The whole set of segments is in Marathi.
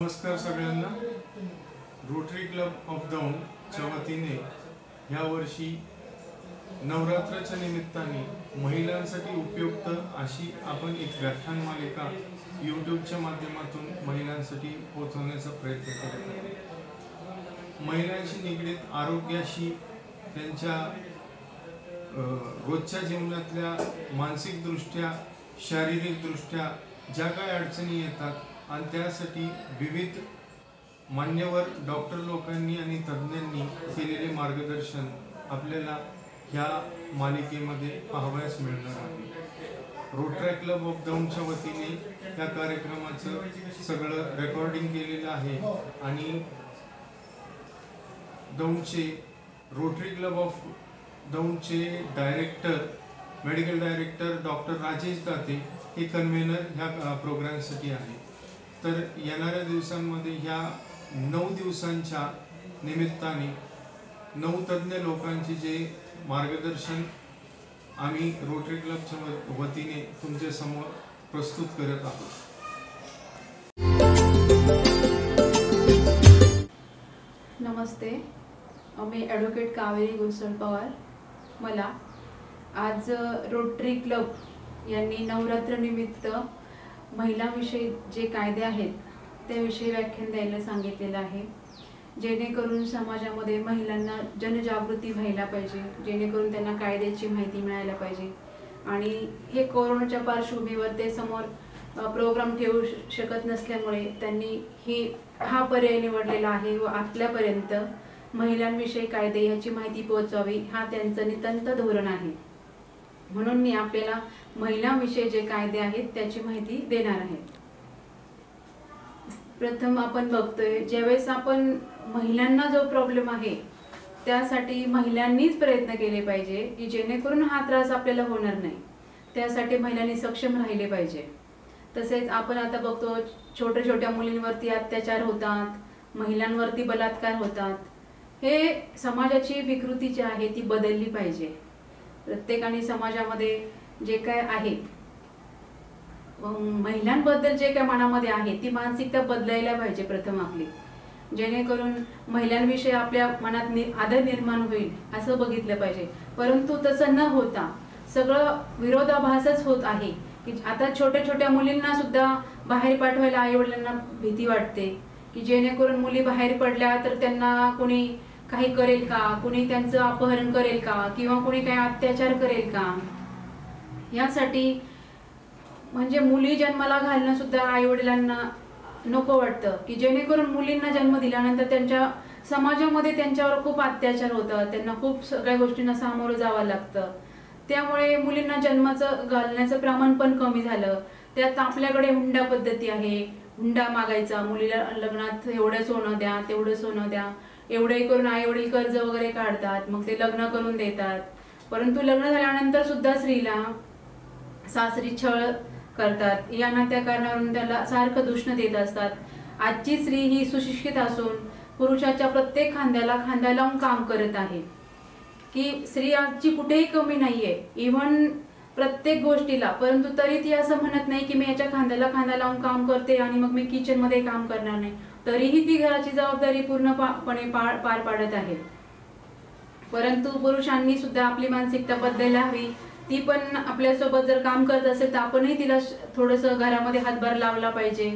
नमस्कार सगळ्यांना। रोटरी क्लब ऑफ दौंडच्या वतीने या वर्षी नवरात्राच्या निमित्ताने महिलांसाठी उपयुक्त अशी आपण एक व्याख्यान मालिका यूट्यूबच्या माध्यमातून महिलांसाठी पोहोचवण्याचा प्रयत्न करत आहोत। महिलांशी निगडीत आरोग्याशी, त्यांच्या रोजच्या जीवनातल्या मानसिकदृष्ट्या, शारीरिकदृष्ट्या ज्या काही अडचणी येतात आणि त्यासाठी विविध मान्यवर डॉक्टर लोकांनी आणि तज्ज्ञांनी केलेले मार्गदर्शन आपल्याला ह्या मालिकेमध्ये पाहावयास मिळणार आहे। रोटरी क्लब ऑफ दौंडच्या वतीने या कार्यक्रमाचं सगळं रेकॉर्डिंग केलेलं आहे आणि दौंडचे रोटरी क्लब ऑफ दौंडचे director, medical director doctor Rajesh Date हे कन्व्हेनर ह्या प्रोग्रामसाठी आहे। तर येणाऱ्या दिवसांमध्ये ह्या 9 दिवसांच्या निमित्ताने 9 तज्ज्ञ लोकांचे जे मार्गदर्शन आम्ही रोटरी क्लबच्या वतीने तुमच्या समोर प्रस्तुत करत आहोत। नमस्ते, मी ॲडव्होकेट कावेरी घोसळ पवार। मला आज रोटरी क्लब यांनी नवरात्र निमित्त महिलांविषयी जे कायदे आहेत त्याविषयी व्याख्यान द्यायला सांगितलेलं आहे, जेणेकरून समाजामध्ये महिलांना जनजागृती व्हायला पाहिजे, जेणेकरून त्यांना कायद्याची माहिती मिळायला पाहिजे। आणि हे कोरोनाच्या पार्श्वभूमीवर ते समोर प्रोग्राम ठेवू शकत नसल्यामुळे त्यांनी हा पर्याय निवडलेला आहे व आपल्यापर्यंत महिलांविषयी कायदे याची माहिती पोहोचवावी हा त्यांचं नितांत धोरण आहे। म्हणून मी आपल्याला महिलांविषयी जे कायदे आहेत त्याची माहिती देणार आहे। प्रथम आपण बघतोय, ज्यावेळेस आपण महिलांना जो प्रॉब्लेम आहे त्यासाठी महिलांनीच प्रयत्न केले पाहिजे की जेणेकरून हा त्रास आपल्याला होणार नाही, त्यासाठी महिलांनी सक्षम राहिले पाहिजे। तसेच आपण आता बघतो छोट्या छोट्या मुलींवरती अत्याचार होतात, महिलांवरती बलात्कार होतात। हे समाजाची विकृती जी आहे ती बदलली पाहिजे। प्रत्येकाने समाजामध्ये जे काय आहे महिलांबद्दल जे काय मनामध्ये आहे ती मानसिकता बदलायला पाहिजे प्रथम आपली, जेणेकरून महिलांविषयी आपल्या मनात आदर निर्माण होईल असं बघितलं पाहिजे। परंतु तसं न होता सगळं विरोधाभासच होत आहे की आता छोट्या छोट्या मुलींना सुद्धा बाहेर पाठवायला आईवडिलांना भीती वाटते की जेणेकरून मुली बाहेर पडल्या तर त्यांना कोणी काही करेल का, कोणी त्यांचं अपहरण करेल का किंवा कोणी काही अत्याचार करेल का। यासाठी म्हणजे मुली जन्माला घालणं सुद्धा आईवडिलांना नको वाटतं की जेणेकरून मुलींना जन्म दिल्यानंतर त्यांच्या समाजामध्ये त्यांच्यावर खूप अत्याचार होतात, त्यांना खूप सगळ्या गोष्टींना सामोरं जावं लागतं। त्यामुळे मुलींना जन्माचं घालण्याचं प्रमाण पण कमी झालं। त्यात आपल्याकडे हुंडा पद्धती आहे, हुंडा मागायचा, मुलीला लग्नात एवढं सोनं द्या, तेवढं सोनं द्या, एवढे करून आई वडील कर्ज वगैरे काढतात, मग ते लग्न करून देतात। परंतु लग्न झाल्यानंतर सुद्धा स्त्रीला सासरी छळ करतात, या ना त्या कारणावरून त्याला सारखं दूषण देत असतात। आजची स्त्री ही सुशिक्षित असून पुरुषाच्या प्रत्येक खांद्याला खांदा लावून काम करत आहे, की स्त्री आजची कुठेही कमी नाहीये, इव्हन प्रत्येक गोष्टीला। परंतु तरी ती असं म्हणत नाही की मी याच्या खांद्याला खांदा लावून काम करते आणि मग मी किचन मध्ये काम करणार नाही, तरीही ती घराची जबाबदारी पूर्णपणे पार पाडत आहे। परंतु पुरुषांनी सुद्धा आपली मानसिकता बदलायला हवी। ती पण आपल्यासोबत जर काम करत असेल तर आपणही तिला थोडंसं घरामध्ये हातभार लावला पाहिजे,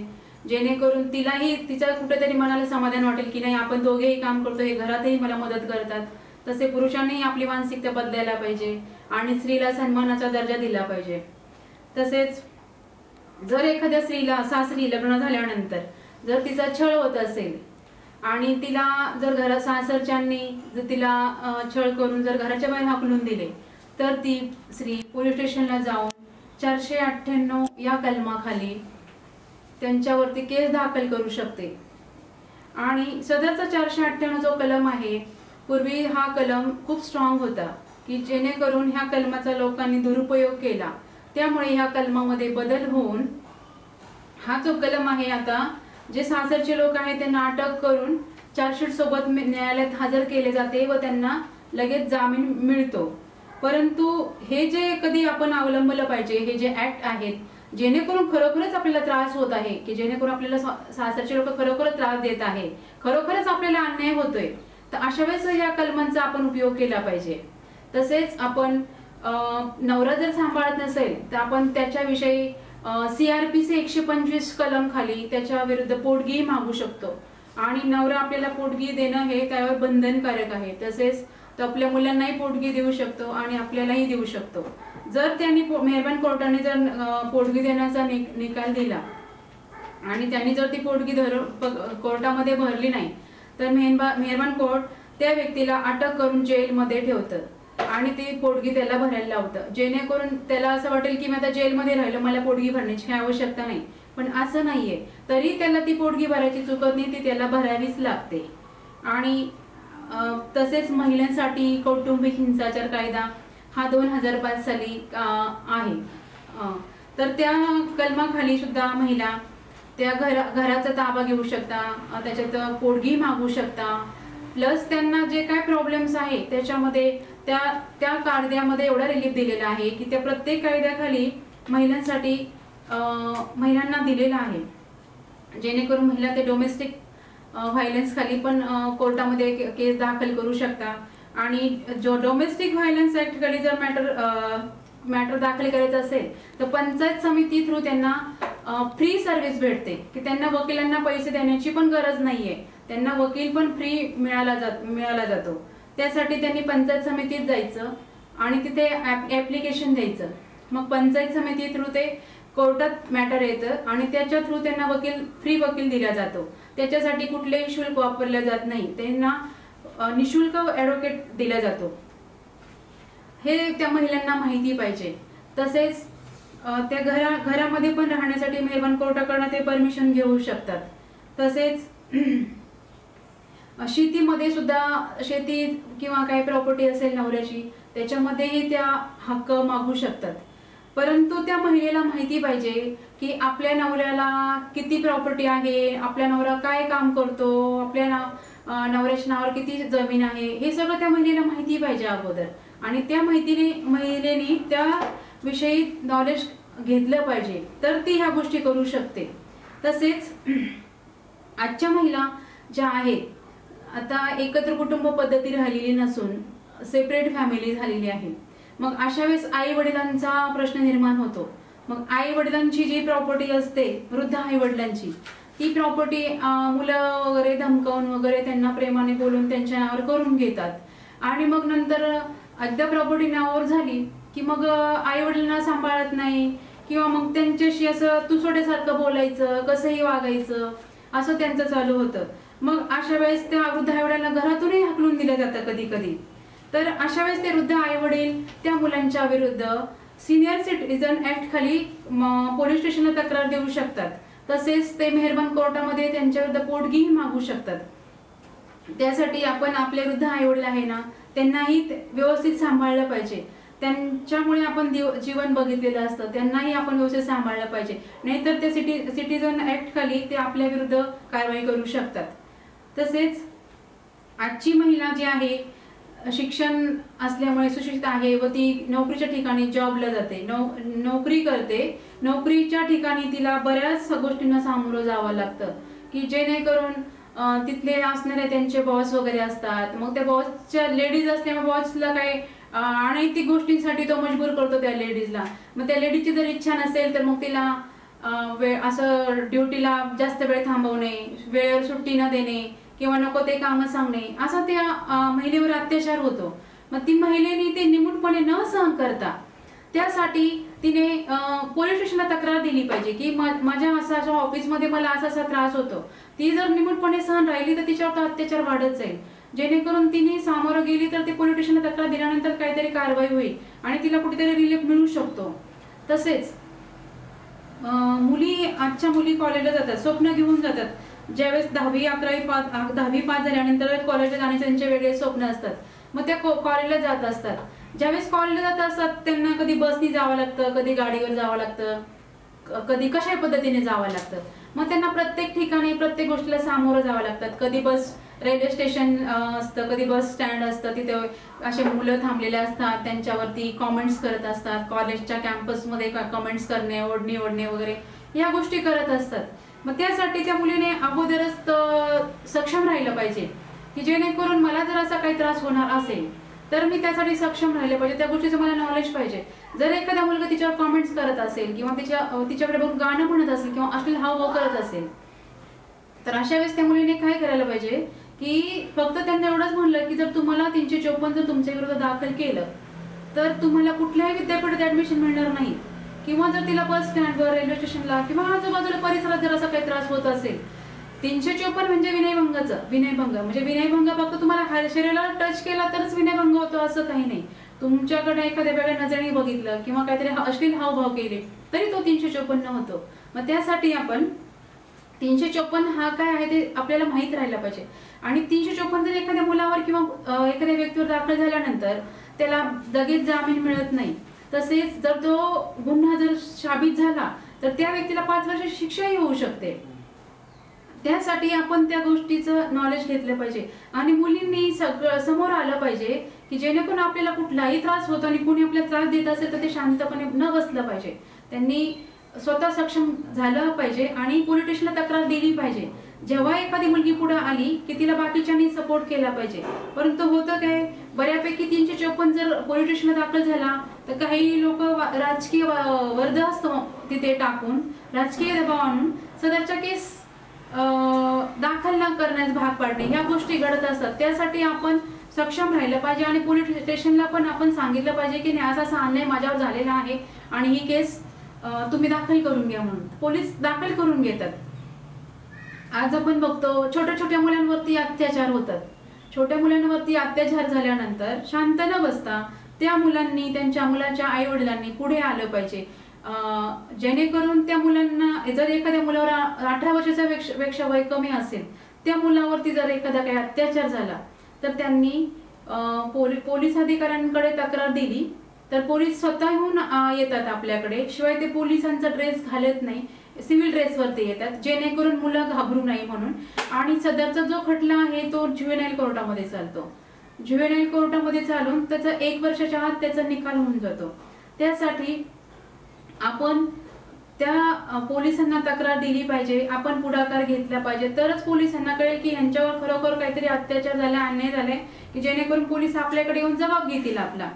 जेणेकरून तिलाही तिच्या कुठेतरी मनाला समाधान वाटेल की नाही आपण दोघेही काम करतो, हे घरातही मला मदत करतात। तसे पुरुषांनीही आपली मानसिकता बदलायला पाहिजे आणि स्त्रीला सन्मानाचा दर्जा दिला पाहिजे। तसेच जर एखाद्या स्त्रीला सासरी लग्न झाल्यानंतर जर तिचा छळ होत असेल आणि तिला जर सासरच्यांनी जर तिला छळ करून जर घराच्या बाहेर हाकलून दिले तर ती स्त्री पोलीस स्टेशनला जाऊन 498 या कलमाखाली त्यांच्यावरती केस दाखल करू शकते। आणि सदरचा 498 जो कलम आहे, पूर्वी हा कलम खूप स्ट्रॉंग होता की जेणेकरून ह्या कलमाचा लोकांनी दुरुपयोग केला, त्यामुळे ह्या कलमामध्ये बदल होऊन हा जो कलम आहे आता जे सासरचे लोक आहेत त्यांना अटक करून चार्जशीट सोबत न्यायालयात हजर केले जाते व त्यांना लगेच जामीन मिळतो। परंतु हे जे कधी आपण अवलंबलं पाहिजे, हे जे ऍक्ट आहेत जेणेकरून खरोखरच आपल्याला त्रास होत आहे, की जेणेकरून आपल्याला सासरचे लोक खरोखरच त्रास देत आहे, खरोखरच आपल्याला अन्याय होतोय, तर अशा वेळेस या कलमांचा आपण उपयोग केला पाहिजे. तसेच आपण नवरा जर सांभाळत नसेल तर आपण त्याच्याविषयी CRPC 125 कलम खाली त्याच्या विरुद्ध पोटगी मागू शकतो. आणि नवरा आपल्याला पोटगी देणं हे त्यावर बंधनकारक आहे. तसेच तो आपल्या मुलांनाही पोटगी देऊ शकतो आणि आपल्यालाही देऊ शकतो. जर त्यांनी मेहरबान कोर्टाने जर पोटगी देण्याचा निकाल दिला आणि त्यांनी जर ती पोटगी कोर्टामध्ये भरली नाही तर मेहरबान कोर्ट त्या व्यक्तीला अटक करून जेलमध्ये ठेवतं आणि ती पोटगी त्याला भरायला लावतं. जेणेकरून त्याला असं वाटेल की मी आता जेलमध्ये राहिलो, मला पोटगी भरण्याची काही आवश्यकता नाही. पण असं नाहीये. तरी त्याला ती पोटगी भरायची चुकत नाही, ती त्याला भरावीच लागते. आणि तसेच महिलांसाठी कौटुंबिक हिंसाचार कायदा हा 2005 साली आहे. तर त्या कलमाखाली सुद्धा महिला त्या घराचा ताबा घेऊ शकता, त्याच्यात पोटगी मागू शकता. प्लस त्यांना जे काय प्रॉब्लेम्स आहे त्याच्यामध्ये त्या कायद्यामध्ये एवढा रिलीफ दिलेला आहे की त्या प्रत्येक कायद्याखाली महिलांसाठी महिलांना दिलेला आहे, जेणेकरून महिला ते डोमेस्टिक व्हायलन्स खाली पण कोर्टामध्ये केस दाखल करू शकता. आणि जो डोमेस्टिक व्हायलन्स ऍक्ट खाली जर मॅटर दाखल करायचं असेल तर पंचायत समिती थ्रू त्यांना फ्री सर्व्हिस भेटते, की त्यांना वकिलांना पैसे देण्याची पण गरज नाहीये. त्यांना वकील पण फ्री मिळाला जातो. त्यासाठी त्यांनी पंचायत समितीत जायचं आणि तिथे ऍप्लिकेशन द्यायचं. मग पंचायत समिती थ्रू ते कोर्टात मॅटर येतं आणि त्याच्या थ्रू त्यांना फ्री वकील दिला जातो. त्याच्यासाठी कुठलेही शुल्क वापरले जात नाही. त्यांना निशुल्क ऍडव्होकेट दिला जातो. हे त्या महिलांना माहिती पाहिजे. तसेच त्या घरामध्ये पण राहण्यासाठी मेहरबान कोर्टाकडनं ते परमिशन घेऊ शकतात. तसेच शेतीमध्ये सुद्धा शेती किंवा काही प्रॉपर्टी असेल नवऱ्याची त्याच्यामध्येही त्या हक्क मागू शकतात. परंतु त्या महिलेला माहिती पाहिजे की आपल्या नवऱ्याला किती प्रॉपर्टी आहे, आपल्या नवरा काय काम करतो, आपल्या नवऱ्याच्या नावावर किती जमीन आहे, हे सगळं त्या महिलेला माहिती पाहिजे अगोदर. आणि त्या महिलेने त्या विषयी नॉलेज घेतलं पाहिजे, तर ती ह्या गोष्टी करू शकते. तसेच आजच्या महिला ज्या आहेत आता एकत्र कुटुंब पद्धती राहिलेली नसून सेपरेट फॅमिली झालेली आहे. मग अशा वेळेस आई वडिलांचा प्रश्न निर्माण होतो. मग आई वडिलांची जी प्रॉपर्टी असते, वृद्ध आई वडिलांची, ती प्रॉपर्टी मुलं वगैरे धमकावून वगैरे त्यांना प्रेमाने बोलून त्यांच्या नावावर करून घेतात. आणि मग नंतर एकदा प्रॉपर्टी नावावर झाली की मग आई वडिलांना सांभाळत नाही किंवा मग त्यांच्याशी असं तुसोड्यासारखं बोलायचं, कसंही वागायचं, असं त्यांचं चालू होतं. मग अशा वेळेस त्या वृद्ध आई वडिलांना घरातूनही हाकलून दिलं जातं कधी कधी. तर अशा वेळेस ते वृद्ध आई वडील त्या मुलांच्या विरुद्ध सिनियर सिटीजन ऍक्ट खाली पोलीस स्टेशनला तक्रार देऊ शकतात. तसेच ते मेहरबान कोर्टामध्ये त्यांच्या विरुद्ध पोटगीही मागू शकतात. त्यासाठी आपण आपले वृद्ध आई वडील आहे ना, त्यांनाही व्यवस्थित सांभाळलं पाहिजे. त्यांच्यामुळे आपण जीवन बघितलेलं असतं, त्यांनाही आपण व्यवस्थित सांभाळलं पाहिजे. नाहीतर ते सिटीजन ऍक्ट खाली ते आपल्या विरुद्ध कारवाई करू शकतात. तसेच आजची महिला जी आहे शिक्षण असल्यामुळे सुशिक्षित आहे व ती नोकरीच्या ठिकाणी जॉबला जाते, नोकरी करते. नोकरीच्या ठिकाणी तिला बऱ्याच गोष्टींना सामोरं जावं लागतं, की जेणेकरून तिथले असणारे त्यांचे बॉस वगैरे असतात. मग त्या बॉसच्या लेडीज असल्यामुळे बॉसला काही अनैतिक गोष्टींसाठी तो मजबूर करतो त्या लेडीजला. मग त्या लेडीजची जर इच्छा नसेल तर मग तिला असं ड्युटीला जास्त वेळ थांबवणे, वेळेवर सुट्टी न देणे किंवा नको ते कामं सांगणे, असा त्या महिलेवर अत्याचार होतो. मग ती महिलेने ते निमूटपणे न सहन करता त्यासाठी तिने पोलीस स्टेशनला तक्रार दिली पाहिजे की माझ्या असा ऑफिसमध्ये मला असा त्रास होतो. ती जर निमूटपणे सहन राहिली तर तिच्यावर अत्याचार वाढत जाईल. जेणेकरून तिने सामोरं गेली तर ते पोलीस स्टेशनला तक्रार दिल्यानंतर काहीतरी कारवाई होईल आणि तिला कुठेतरी रिलीफ मिळू शकतो. तसेच आजच्या मुली कॉलेजला जातात, स्वप्न घेऊन जातात. ज्यावेळेस 10वी 11वी 10वी पास झाल्यानंतर कॉलेजला जाण्याचे त्यांचे वेगळे स्वप्न असतात. मग त्या कॉलेजला जात असतात. ज्यावेळेस कॉलेजला जात असतात त्यांना कधी बसनी जावं लागतं, कधी गाडीवर जावं लागतं, कधी कशा पद्धतीने जावं लागतं. मग त्यांना प्रत्येक ठिकाणी प्रत्येक गोष्टीला सामोरं जावं लागतात. कधी बस रेल्वे स्टेशन असतं, कधी बस स्टँड असतं, तिथे असे मुलं थांबलेले असतात, त्यांच्यावरती कॉमेंट्स करत असतात. कॉलेजच्या कॅम्पसमध्ये कमेंट्स करणे, ओढणी ओढणे वगैरे या गोष्टी करत असतात. मग त्यासाठी त्या मुलीने अगोदरच सक्षम राहिलं पाहिजे की जेणेकरून मला जर असा काही त्रास होणार असेल तर मी त्यासाठी सक्षम राहिले पाहिजे, त्या गोष्टीचं मला नॉलेज पाहिजे. जर एखादा मुलगा तिच्यावर कॉमेंट्स करत असेल किंवा तिच्याकडे बघून गाणं म्हणत असेल किंवा अश्लील हावभाव करत असेल तर अशा वेळेस त्या मुलीने काय करायला पाहिजे की फक्त त्यांना एवढंच म्हणलं की जर तुम्हाला 354 जर तुमच्या विरुद्ध दाखल केलं तर तुम्हाला कुठल्याही विद्यापीठात ऍडमिशन मिळणार नाही, किंवा जर तिला बस स्टँडवर, रेल्वे स्टेशनला किंवा आजूबाजूला परिसरात जर असा काही त्रास होत असेल, 354 म्हणजे विनयभंग म्हणजे विनयभंग फक्त तुम्हाला शरीराला टच केला तरच विनयभंग होतो असं काही नाही. तुमच्याकडे एखाद्या वेगळ्या नजरेने बघितलं किंवा काहीतरी अश्लील हावभाव केले तरी तो 354 होतो. मग त्यासाठी आपण 354 हा काय आहे ते आपल्याला माहित राहायला पाहिजे. आणि 354 जर एखाद्या मुलावर किंवा एखाद्या व्यक्तीवर दाखल झाल्यानंतर त्याला लगेच जामीन मिळत नाही. तसेच जर तो गुन्हा जर साबित झाला तर त्या व्यक्तीला 5 वर्षाची शिक्षाही होऊ शकते. त्यासाठी आपण त्या गोष्टीचं नॉलेज घेतलं पाहिजे आणि मुलींनी सगळं समोर आलं पाहिजे की जेणेकरून आपल्याला कुठलाही त्रास होतो आणि कोणी आपल्याला त्रास देत असेल तर ते शांतपणे न बसलं पाहिजे. त्यांनी स्वतः सक्षम झालं पाहिजे आणि पोलीस स्टेशनला तक्रार दिली पाहिजे. जेव्हा एखादी मुलगी पुढे आली की तिला बाकीच्यांनी सपोर्ट केला पाहिजे. परंतु होतं काय, बऱ्यापैकी 354 जर पोलीस स्टेशनला दाखल झाला तर काही लोक राजकीय वर्दहस्त तिथे टाकून राजकीय दबाव आणून सदरच्या केस दाखल न करण्यास भाग पाडणे ह्या गोष्टी घडत असतात. त्यासाठी आपण सक्षम राहिलं पाहिजे आणि पोलीस स्टेशनला पण आपण सांगितलं पाहिजे की नाही असा अन्याय माझ्यावर झालेला आहे आणि ही केस तुम्ही दाखल करून घ्या म्हणून. पोलीस दाखल करून घेतात. आज आपण बघतो छोट्या छोट्या मुलांवरती अत्याचार होतात. छोट्या मुलांवरती अत्याचार झाल्यानंतर शांत न बसता त्या मुलांनी त्यांच्या मुलाच्या आई वडिलांनी पुढे आलं पाहिजे, जेणेकरून त्या मुलांना जर एखाद्या मुलावर 18 वर्षाचा पेक्षा वय कमी असेल त्या मुलावरती जर एखादा काही अत्याचार झाला तर त्यांनी पोलीस अधिकाऱ्यांकडे तक्रार दिली तर पोलीस स्वतःहून येतात आपल्याकडे. शिवाय ते पोलिसांचा ड्रेस घालत नाही, सिव्हिल ड्रेसवरती येतात जेणेकरून मुलं घाबरू नये म्हणून. आणि सदरचा जो खटला आहे तो ज्युव्हेनाईल कोर्टामध्ये चालतो. ज्युव्हेनाईल कोर्टामध्ये चालून त्याचा 1 वर्षाच्या आत त्याचा निकाल होऊन जातो. त्यासाठी आपण त्या पोलिसांना तक्रार दिली पाहिजे, आपण पुढाकार घेतला पाहिजे, तरच पोलिसांना कळेल की यांच्यावर खरोखर काहीतरी अत्याचार झाला, अन्याय झालाय की जेणेकरून पोलीस आपल्याकडे येऊन जबाब घेतील आपला.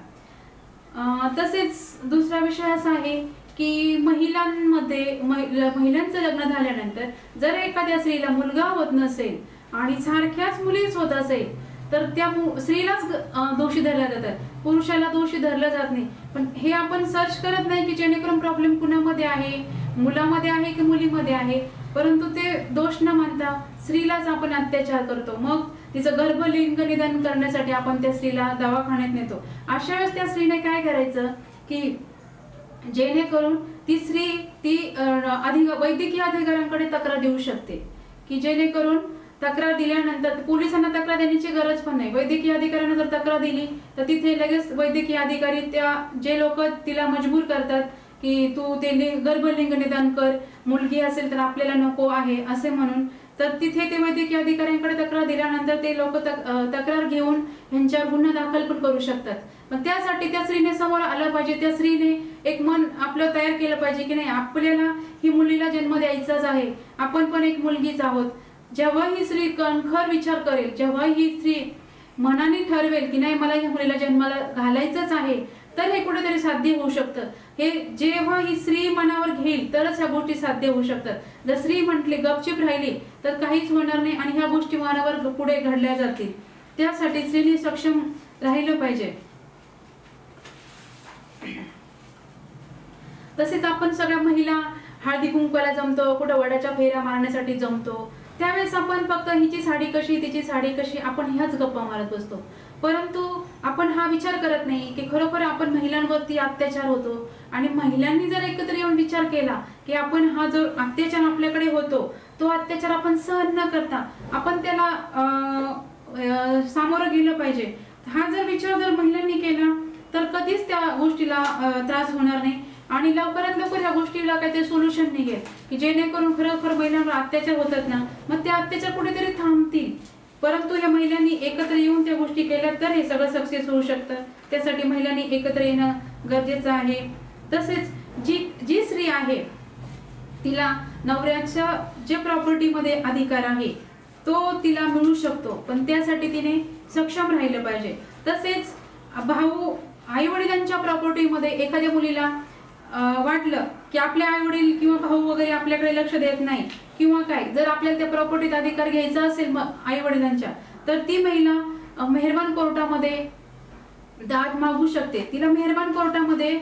तसेच दुसरा विषय असा आहे की महिलांचं लग्न झाल्यानंतर जर एखाद्या स्त्रीला मुलगा होत नसेल आणि सारख्याच मुलीच होत असेल तर त्या स्त्रीलाच दोषी धरल्या जातात, पुरुषाला दोषी धरलं जात नाही. पण हे आपण सर्च करत नाही की जेणेकरून प्रॉब्लेम कुणामध्ये आहे, मुलामध्ये आहे की मुलीमध्ये आहे, परंतु ते दोष न मानता स्त्रीलाच आपण अत्याचार करतो. मग तिचं गर्भलिंग निदान करण्यासाठी आपण त्या स्त्रीला दवाखान्यात नेतो. अशा वेळेस त्या स्त्रीने काय करायचं की जेणेकरून ती स्त्री वैद्यकीय अधिकाऱ्यांकडे तक्रार देऊ शकते की जेणेकरून तक्रार दिल्यानंतर पोलिसांना तक्रार देण्याची गरज पण नाही. वैद्यकीय अधिकाऱ्यांना जर तक्रार दिली तर तिथे लगेच वैद्यकीय अधिकारी जे लोक तिला मजबूर करतात की तू ते गर्भलिंग निदान कर, मुलगी असेल तर आपल्याला नको आहे असे म्हणून, तर तिथे ते वैद्यकीय अधिकाऱ्यांकडे तक्रार दिल्यानंतर ते लोक तक्रार घेऊन यांच्यावर गुन्हा दाखल पण करू शकतात. पण त्यासाठी त्या स्त्रीने समोर आलं पाहिजे, त्या स्त्रीने एक मन आपलं तयार केलं पाहिजे की नाही आपल्याला ही मुलीला जन्म द्यायचाच आहे, आपण पण एक मुलगीच आहोत. जेव्हा ही स्त्री कणखर विचार करेल, जेव्हा ही स्त्री मनाने ठरवेल की नाही मला या मुलीला जन्माला घालायचंच आहे, तर हे कुठेतरी साध्य होऊ शकतं. हे जेव्हा ही स्त्री मनावर घेईल तरच ह्या गोष्टी साध्य होऊ शकतात. जर स्त्री म्हटली गपचिप राहिली तर काहीच होणार नाही आणि ह्या गोष्टी मनावर पुढे घडल्या जातील. त्यासाठी स्त्रीने सक्षम राहिलं पाहिजे. तसेच आपण सगळ्या महिला हळदी कुंकवाला जमतो, कुठं वडाच्या फेऱ्या मारण्यासाठी जमतो, त्यावेळेस आपण फक्त हिची साडी कशी, तिची साडी कशी, आपण ह्याच गप्पा मारत बसतो. परंतु आपण हा विचार करत नाही की खरोखर आपण महिलांवरती अत्याचार होतो आणि महिलांनी जर एकत्र येऊन विचार केला की आपण हा जो अत्याचार आपल्याकडे होतो तो अत्याचार आपण सहन न करता आपण त्याला सामोरं गेलं पाहिजे. हा जर विचार जर महिलांनी केला तर कधीच त्या गोष्टीला त्रास होणार नाही आणि लवकरात लवकर या गोष्टीला काहीतरी सोल्युशन निघेल की जेणेकरून खरोखर महिलांवर अत्याचार होतात ना, मग ते अत्याचार कुठेतरी थांबतील. परंतु ह्या महिलांनी एकत्र येऊन त्या गोष्टी केल्या तर हे सगळं सक्सेस होऊ शकतं. त्यासाठी महिलांनी एकत्र येणं गरजेचं आहे. तसेच जी स्त्री आहे तिला नवऱ्याच्या जे प्रॉपर्टीमध्ये अधिकार आहे तो तिला मिळू शकतो, पण त्यासाठी तिने सक्षम राहिलं पाहिजे. तसेच भाऊ आई वडिलांच्या प्रॉपर्टीमध्ये एखाद्या मुलीला वाटलं की आपले आई वडील किंवा भाऊ वगैरे आपल्याकडे लक्ष देत नाही किंवा काय, जर आपल्याला त्या प्रॉपर्टीत अधिकार घ्यायचा असेल आई वडिलांच्या, तर ती महिला मेहरबान कोर्टामध्ये दाद मागू शकते. तिला मेहरबान कोर्टामध्ये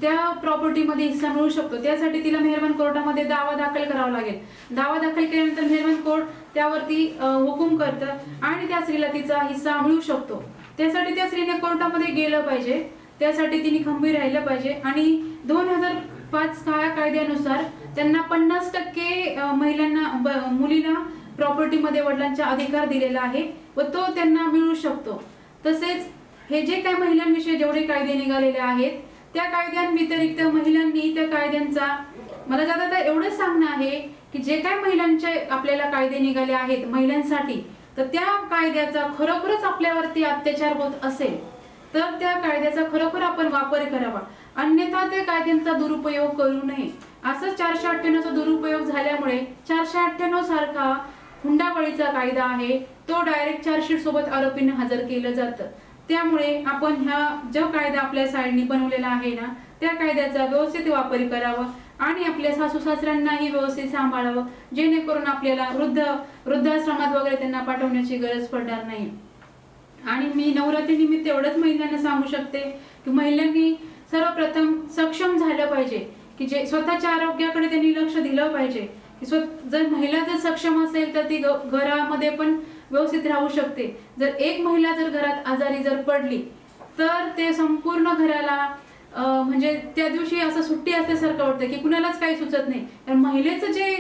त्या प्रॉपर्टीमध्ये हिस्सा मिळू शकतो. त्यासाठी तिला मेहरबान कोर्टामध्ये दावा दाखल करावा लागेल. दावा दाखल केल्यानंतर मेहरबान कोर्ट त्यावरती हुकूम करतं आणि त्या स्त्रीला तिचा हिस्सा मिळू शकतो. त्यासाठी त्या स्त्रीने कोर्टामध्ये गेलं पाहिजे, त्यासाठी तिने खंबीर राहिलं पाहिजे. आणि 2005 कायद्यानुसार त्यांना 50% महिलांना मुलीला प्रॉपर्टीमध्ये वडिलांचा अधिकार दिलेला आहे व तो त्यांना मिळू शकतो. तसेच हे जे काही महिलांविषयी जेवढे कायदे निघालेले आहेत त्या कायद्यांव्यतिरिक्त महिलांनी त्या कायद्यांचा, मला जाता एवढंच सांगणं आहे की जे काही महिलांचे आपल्याला कायदे निघाले आहेत महिलांसाठी, तर त्या कायद्याचा खरोखरच आपल्यावरती अत्याचार होत असेल तर त्या कायद्याचा खरोखर आपण वापर करावा, अन्यथा त्या कायद्यांचा दुरुपयोग करू नये. असं 498चा दुरुपयोग झाल्यामुळे 498 सारखा हुंडाबळीचा कायदा आहे तो डायरेक्ट चार्जशीट सोबत आरोपींना हजर केलं जातं. त्यामुळे आपण हा जो कायदा आपल्या साईडनी बनवलेला आहे ना त्या कायद्याचा व्यवस्थित वापर करावा आणि आपल्या सासू सासऱ्यांनाही व्यवस्थित सांभाळावं, जेणेकरून आपल्याला वृद्धाश्रमात वगैरे त्यांना पाठवण्याची गरज पडणार नाही. आणि मी नवरात्री निमित्त एवढंच महिलांना सांगू शकते की महिलांनी सर्वप्रथम सक्षम झालं पाहिजे, की जे स्वतःच्या आरोग्याकडे त्यांनी लक्ष दिलं पाहिजे. की जर महिला जर सक्षम असेल तर ती घरामध्ये पण व्यवस्थित राहू शकते. जर एक महिला जर घरात आजारी जर पडली तर ते संपूर्ण घराला म्हणजे त्या दिवशी असं सुट्टी असल्यासारखं वाटतं की कुणालाच काही सुचत नाही. तर महिलेचं जे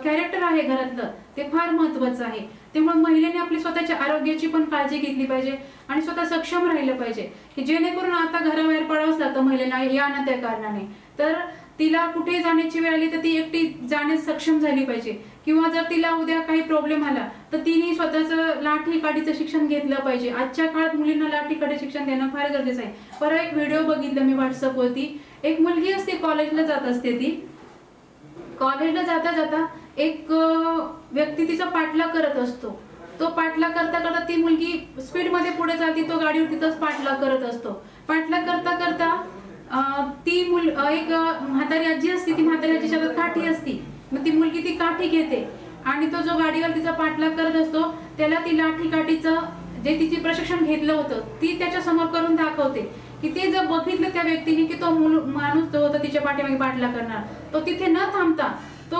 कॅरेक्टर आहे घरातलं ते फार महत्वाचं आहे. त्यामुळे महिलेने आपली स्वतःच्या आरोग्याची पण काळजी घेतली पाहिजे आणि स्वतः सक्षम राहिलं पाहिजे, की जेणेकरून आता घराबाहेर पडावंच लागतं महिलेला या ना त्या कारणाने, तर तिला कुठे जाण्याची वेळ आली तर ती एकटी जाण्यास सक्षम झाली पाहिजे. किंवा जर तिला उद्या काही प्रॉब्लेम आला तर तिने स्वतःचं लाठी काठीचं शिक्षण घेतलं पाहिजे. आजच्या काळात मुलींना लाठी काठी शिक्षण देणं फार गरजेचं आहे. परवा एक व्हिडिओ बघितला मी व्हॉट्सअपवरती, एक मुलगी असते कॉलेजला जात असते, ती कॉलेजला जाता जाता एक व्यक्ती तिचा पाठलाग करत असतो. तो पाठलाग करता करता ती मुलगी स्पीड मध्ये पुढे जाते, तो गाडीवर तिचाच पाठलाग करत असतो. पाठलाग करता करता ती एक म्हातारी आजी असते, ती म्हातारी आजीच्या हातात काठी असती. मग ती मुलगी ती काठी घेते आणि तो जो गाडीवर तिचा पाठलाग करत असतो त्याला ती लाठी काठीचं जे तिचे प्रशिक्षण घेतलं होतं ती त्याच्या समोर करून दाखवते. की ते जर बघितलं त्या व्यक्तीने की तो माणूस जो होता तिच्या पाठीमागे पाठलाग करणार, तो तिथे न थांबता तो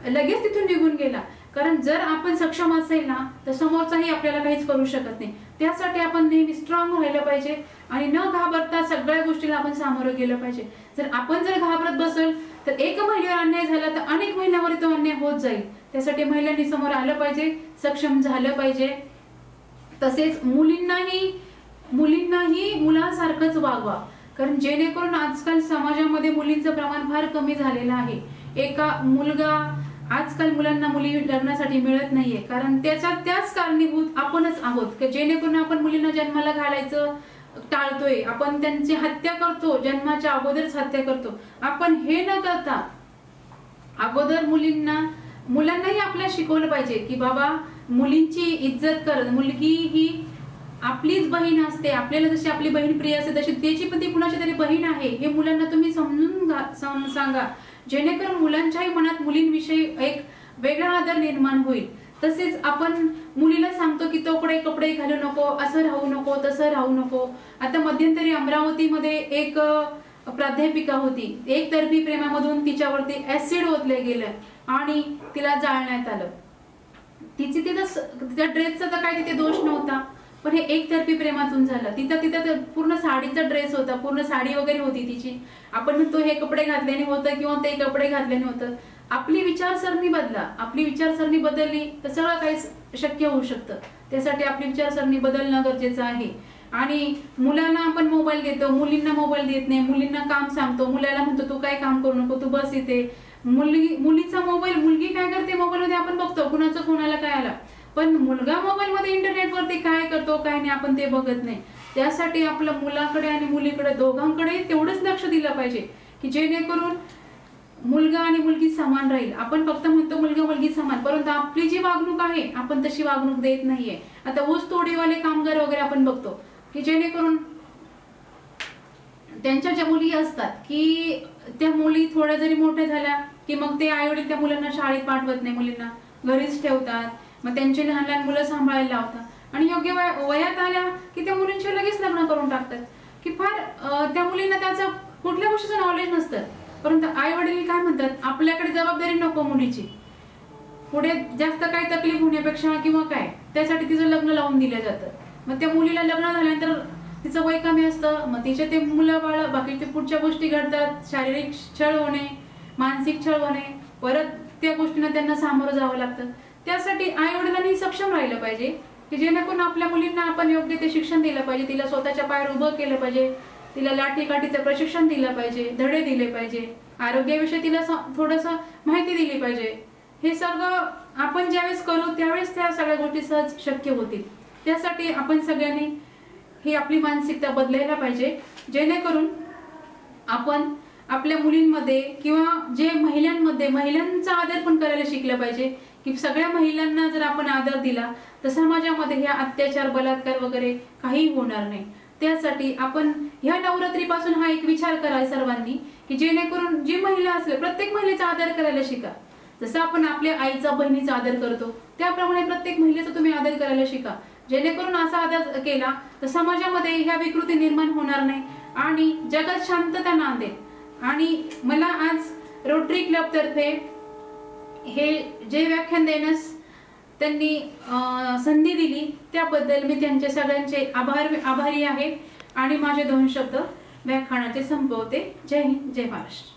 लगेच तिथून निघून गेला. कारण जर आपण सक्षम असेल ना तर समोरचाही आपल्याला काहीच करू शकत नाही. त्यासाठी आपण नेहमी स्ट्रॉंग राहिलं पाहिजे आणि न घाबरता सगळ्या गोष्टीला आपण सामोरं गेलं पाहिजे. जर आपण जर घाबरत बसल तर एक महिलेवर अन्याय झाला तर अनेक महिलांवर तो अन्याय होत जाईल. त्यासाठी महिलांनी समोर आलं पाहिजे, सक्षम झालं पाहिजे. तसेच मुलींनाही मुलांसारखंच वागवा, कारण जेणेकरून आजकाल समाजामध्ये मुलींचं प्रमाण फार कमी झालेलं आहे. आजकाल मुलांना मुली लग्नासाठी मिळत नाहीये, कारण त्याच कारणीभूत आपणच आहोत, की जेणेकरून आपण मुलींना जन्माला घालायचं टाळतोय, आपण त्यांची हत्या करतो, जन्माच्या अगोदरच हत्या करतो. आपण हे न करता अगोदर मुलांनाही आपल्याला शिकवलं पाहिजे की बाबा मुलींची इज्जत कर, मुलगी ही आपलीच बहीण असते, आपल्याला जशी आपली बहीण प्रिय असते तशी त्याची पण ती कुणाची तरी बहीण आहे, हे मुलांना तुम्ही समजून सांगा, जेणेकरून मुलांच्याही मनात मुलींविषयी एक वेगळा आदर निर्माण होईल. तसेच आपण मुलीला सांगतो की तो कपडे घालू नको, असं राहू नको, तसं राहू नको. आता मध्यंतरी अमरावतीमध्ये एक प्राध्यापिका होती, एकतर्फी प्रेमामधून तिच्यावरती ऍसिड ओतले गेलं आणि तिला जाळण्यात आलं. तिच्या ड्रेसचा तर काय तिथे दोष नव्हता, पण हे एकतर्फी प्रेमातून झालं. तिथं पूर्ण साडीचा ड्रेस होता, पूर्ण साडी वगैरे होती तिची. आपण म्हणतो हे कपडे घातल्याने होतं किंवा ते कपडे घातल्याने होतं. आपली विचारसरणी बदला, आपली विचारसरणी बदलली तर सगळं काही शक्य होऊ शकतं. त्यासाठी आपली विचारसरणी बदलणं गरजेचं आहे. आणि मुलांना आपण मोबाईल देतो, मुलींना मोबाईल देत नाही, मुलींना काम सांगतो, मुलाला म्हणतो तू काय काम करू नको, तू बस इथे. मुलीचा मोबाईल, मुलगी काय करते मोबाईलमध्ये आपण बघतो, कुणाचं कोणाला काय आला, पण मुलगा मोबाईलमध्ये इंटरनेटवरती काय करतो काय नाही आपण ते बघत नाही. त्यासाठी आपलं मुलाकडे आणि मुलीकडे दोघांकडे तेवढंच लक्ष दिलं पाहिजे की जेणेकरून मुलगा आणि मुलगी समान राहील. आपण फक्त म्हणतो मुलगा मुलगी समान, परंतु आपली जी वागणूक आहे आपण तशी वागणूक देत नाहीये. आता ऊस तोडीवाले कामगार वगैरे आपण बघतो की जेणेकरून त्यांच्या ज्या मुली असतात की त्या मुली थोड्या जरी मोठ्या झाल्या की मग ते आई वडील त्या मुलांना शाळेत पाठवत नाही, मुलींना घरीच ठेवतात, मग त्यांचे लहान लहान मुलं सांभाळायला लावतात आणि योग्य वयात आल्या की त्या मुलींचे लगेच लग्न करून टाकतात की फार त्या मुलींना त्याचं कुठल्या गोष्टीचं नॉलेज नसतं. परंतु आई वडील काय म्हणतात, आपल्याकडे जबाबदारी नको मुलीची, पुढे जास्त काय तकलीफ होण्यापेक्षा किंवा काय त्यासाठी तिचं लग्न लावून दिलं जातं. मग त्या मुलीला लग्न झाल्यानंतर तिचं वय कमी असतं, मग तिचे ते मुलं बाळ बाकी ते पुढच्या गोष्टी घडतात, शारीरिक छळ होणे, मानसिक छळ होणे, परत त्या गोष्टींना त्यांना सामोरं जावं लागतं. त्यासाठी आई वडिलांनी सक्षम राहिलं पाहिजे की जेणेकरून आपल्या मुलींना आपण योग्य ते शिक्षण दिलं पाहिजे, तिला स्वतःच्या पायावर उभं केलं पाहिजे, तिला लाठीकाठीचं प्रशिक्षण दिलं पाहिजे, धडे दिले पाहिजे, आरोग्याविषयी तिला थोडंसं माहिती दिली पाहिजे. हे सगळं आपण ज्यावेळेस करू त्यावेळेस त्या सगळ्या गोष्टी सहज शक्य होतील. त्यासाठी आपण सगळ्यांनी ही आपली मानसिकता बदलायला पाहिजे, जेणेकरून आपण आपल्या मुलींमध्ये किंवा जे महिलांमध्ये महिलांचा आदर पण करायला शिकलं पाहिजे की सगळ्या महिलांना जर आपण आदर दिला तर समाजामध्ये ह्या अत्याचार बलात्कार वगैरे काही होणार नाही. त्यासाठी आपण ह्या नवरात्रीपासून हा एक विचार करा सर्वांनी की जेणेकरून जी महिला असेल प्रत्येक महिलेचा आदर करायला शिका. जसं आपण आपल्या आईचा बहिणीचा आदर करतो त्याप्रमाणे प्रत्येक महिलेचा तुम्ही आदर करायला शिका. जेणेकरून असा आदर केला तर समाजामध्ये ह्या विकृती निर्माण होणार नाही आणि जगात शांतता नांदेल. आणि मला आज रोटरी क्लब तर्फे हे जे व्याख्यान देण्यास त्यांनी संधी दिली त्याबद्दल मी त्यांचे सगळ्यांचे आभारी आहे आणि माझे 2 शब्द व्याख्यानाचे संपवते. जय हिंद, जय महाराष्ट्र.